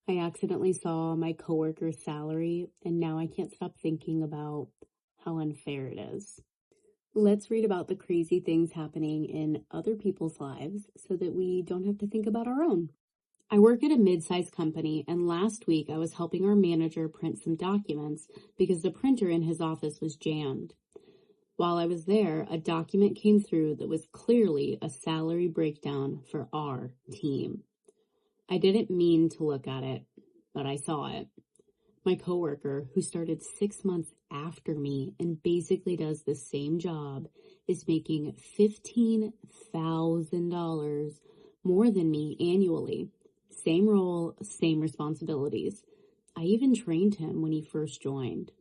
I accidentally saw my coworker's salary, and now I can't stop thinking about how unfair it is. Let's read about the crazy things happening in other people's lives so that we don't have to think about our own. I work at a mid-sized company, and last week I was helping our manager print some documents because the printer in his office was jammed. While I was there, a document came through that was clearly a salary breakdown for our team. I didn't mean to look at it, but I saw it. My coworker, who started 6 months after me and basically does the same job, is making $15,000 more than me annually. Same role, same responsibilities. I even trained him when he first joined.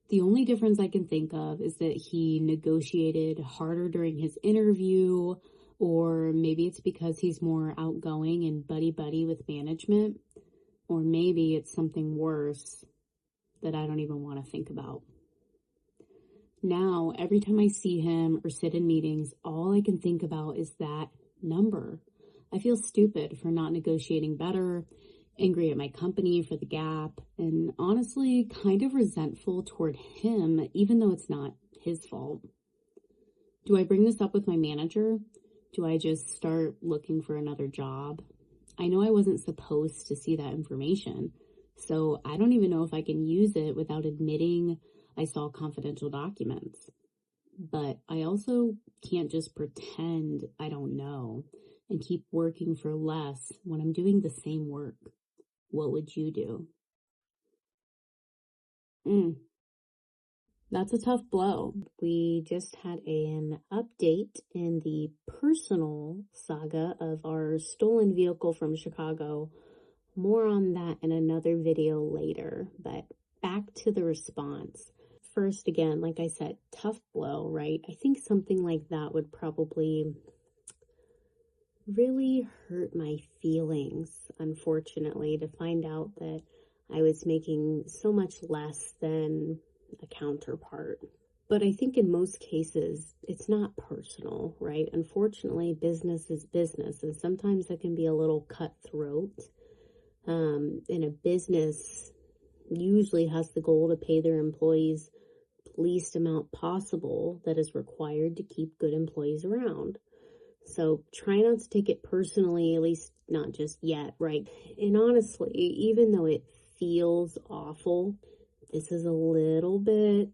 The only difference I can think of is that he negotiated harder during his interview, or maybe it's because he's more outgoing and buddy-buddy with management, or maybe it's something worse that I don't even want to think about. Now, every time I see him or sit in meetings, all I can think about is that number. I feel stupid for not negotiating better, angry at my company for the gap, and honestly kind of resentful toward him, even though it's not his fault. Do I bring this up with my manager? Do I just start looking for another job? I know I wasn't supposed to see that information, so I don't even know if I can use it without admitting I saw confidential documents. But I also can't just pretend I don't know and keep working for less when I'm doing the same work. What would you do? That's a tough blow. We just had an update in the personal saga of our stolen vehicle from Chicago. More on that in another video later, but back to the response. First, again, like I said, tough blow, right? I think something like that would probably really hurt my feelings, unfortunately, to find out that I was making so much less than a counterpart. But I think in most cases, it's not personal, right? Unfortunately, business is business, and sometimes that can be a little cutthroat. And a business usually has the goal to pay their employees the least amount possible that is required to keep good employees around. So try not to take it personally, at least not just yet, right? And honestly, even though it feels awful, this is a little bit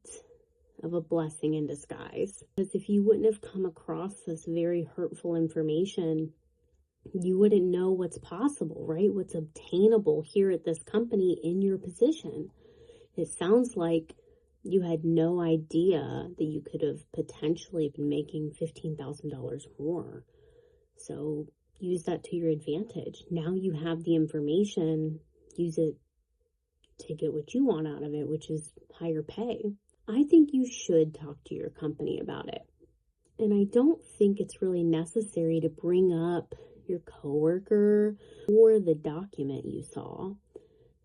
of a blessing in disguise. Because if you wouldn't have come across this very hurtful information, you wouldn't know what's possible, right? What's obtainable here at this company in your position. It sounds like you had no idea that you could have potentially been making $15,000 more. So use that to your advantage. Now you have the information, use it to get what you want out of it, which is higher pay. I think you should talk to your company about it. And I don't think it's really necessary to bring up your coworker or the document you saw,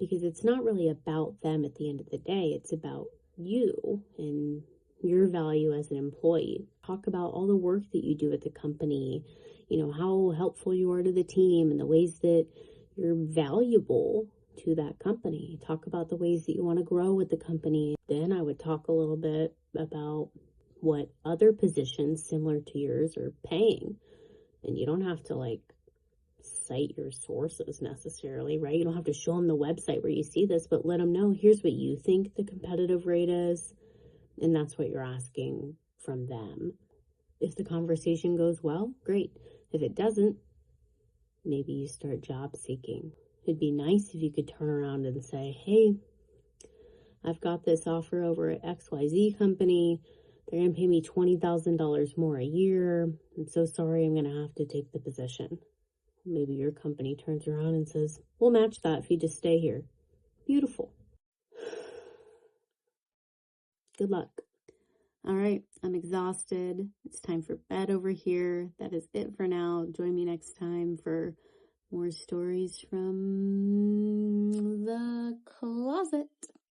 because it's not really about them at the end of the day. It's about you and your value as an employee. Talk about all the work that you do at the company, how helpful you are to the team and the ways that you're valuable to that company. Talk about the ways that you want to grow with the company. Then I would talk a little bit about what other positions similar to yours are paying. And you don't have to cite your sources necessarily, right? You don't have to show them the website where you see this, but let them know, here's what you think the competitive rate is. And that's what you're asking from them. If the conversation goes well, great. If it doesn't, maybe you start job seeking. It'd be nice if you could turn around and say, hey, I've got this offer over at XYZ company. They're going to pay me $20,000 more a year. I'm so sorry, I'm going to have to take the position. Maybe your company turns around and says, we'll match that if you just stay here. Beautiful. Good luck. All right, I'm exhausted. It's time for bed over here. That is it for now. Join me next time for more stories from the closet.